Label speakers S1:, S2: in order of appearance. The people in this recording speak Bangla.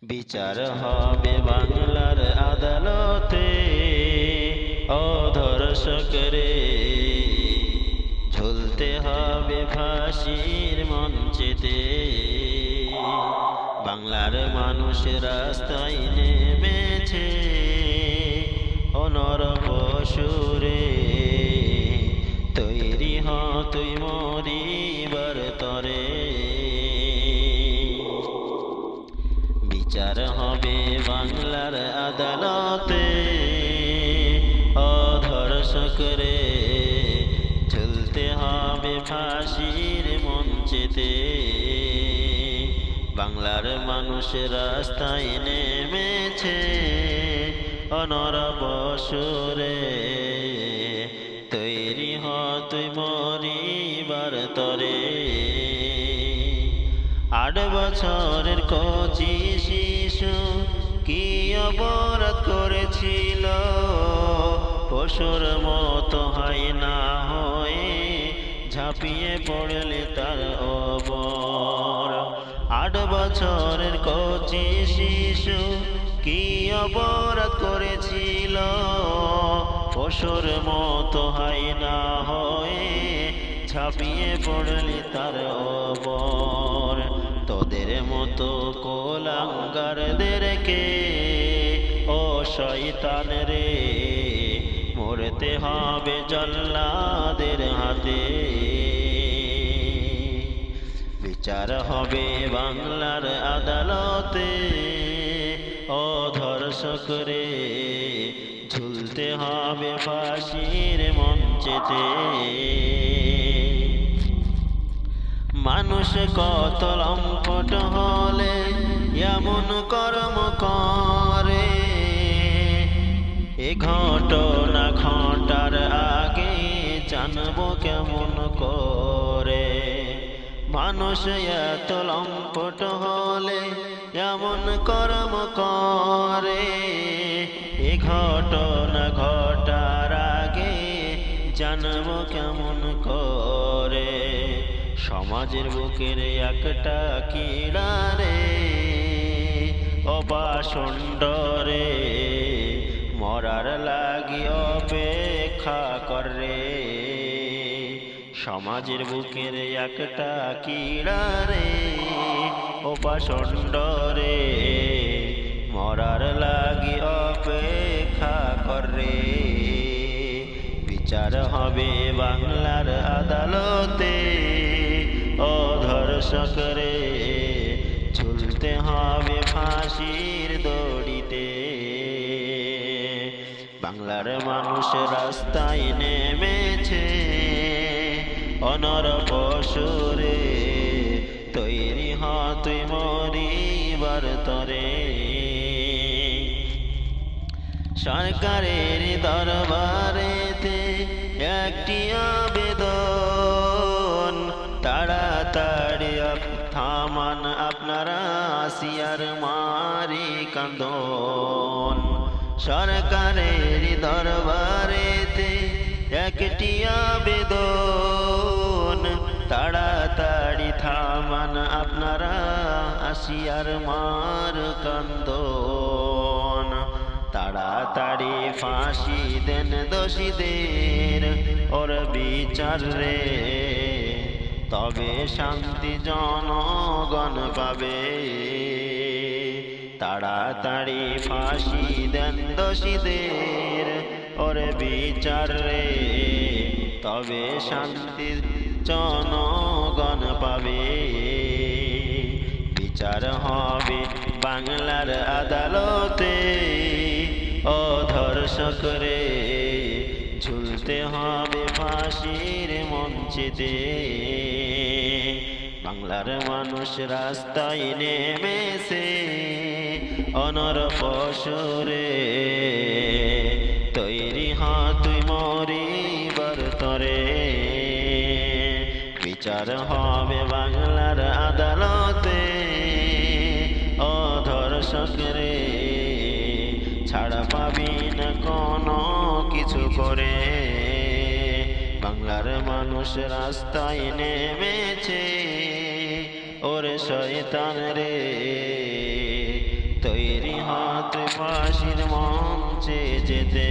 S1: বিচার হবে বাংলার আদালতে, অধর্ষক রে ঝুলতে হবে ফাঁসির মঞ্চেতে। বাংলার মানুষ রাস্তায় নেমেছে অনরব সুরে, তৈরি হ তুই মরিবার তরে। বিচার হবে বাংলার আদালতে, অধর্ষক রে ঝুলতে হবে ফাঁসির মঞ্চেতে। বাংলার মানুষ রাস্তায় নেমেছে অনরব সুরে, তৈরি হ তুই মরিবার তরে। 8 বছরের কচি শিশু কি অপরাধ করেছিল, পশুর মতো হয় না হয়ে ঝাঁপিয়ে পড়লে তার ওপর। 8 বছরের কচি শিশু কি অপরাধ করেছিল, পশুর মতো হয় না হয়ে ঝাঁপিয়ে পড়লি তার ওপর। তোদের মতো কোলাঙ্গারদেরকে ও শয়তান রে মরতে হবে জল্লাদের হাতে। বিচার হবে বাংলার আদালতে, অধর্ষক রে ঝুলতে হবে ফাঁসির মঞ্চেতে। মানুষ কত লম্পট হলে এমন কর্ম করে, এ ঘটনা ঘটার আগে জানবো কেমন করে। মানুষ এত লম্পট হলে এমন কর্ম করে, এ ঘটনা ঘটার আগে জানবো কেমন করে। সমাজের বুকের একটা কিড়ারে অপাষণ্ডরে মরার লাগি অপেক্ষা করে। সমাজের বুকের একটা কিড়ারে অপাষণ্ডরে মরার লাগি অপেক্ষা করে। বিচার হবে বাংলার আদালতে, অধর্ষক রে ঝুলতে হবে ফাঁসির দড়িতে। বাংলার মানুষ রাস্তায় নেমেছে অনরব সুরে, তৈরি হ তুই মরিবার তরে। সরকারের দরবারেতে একটি আবেদন, তাড়াতাড়ি থামান আপনারা আসিয়ার মারি কান্দন। সরকারের দরবারেতে একটি আবেদন, তাড়াতাড়ি থামান আপনারা আসিয়ার মার কান্দন। তাড়াতাড়ি ফাঁসি দেন দোষীদের ওর বিচার রে, তবে শান্তি জনগণ পাবে। তাড়াতাড়ি ফাঁসি দেন দোষীদের ওর বিচার রে, তবে শান্তি জনগণ পাবে। বিচার হবে বাংলার আদালতে, অধর্ষক রে ঝুলতে হবে ফাঁসির মঞ্চেতে। বাংলার মানুষ রাস্তায় নেমেছে অনরব সুরে, তৈরি হ তুই মরিবার তরে। বিচার হবে বাংলার আদালতে, অধর্ষক রে ছাড়া পাবি না কোনো কিছু করে। বাংলার মানুষ রাস্তায় নেমেছে ওরে শয়তান রে তুই ফাঁসির মঞ্চে যেতে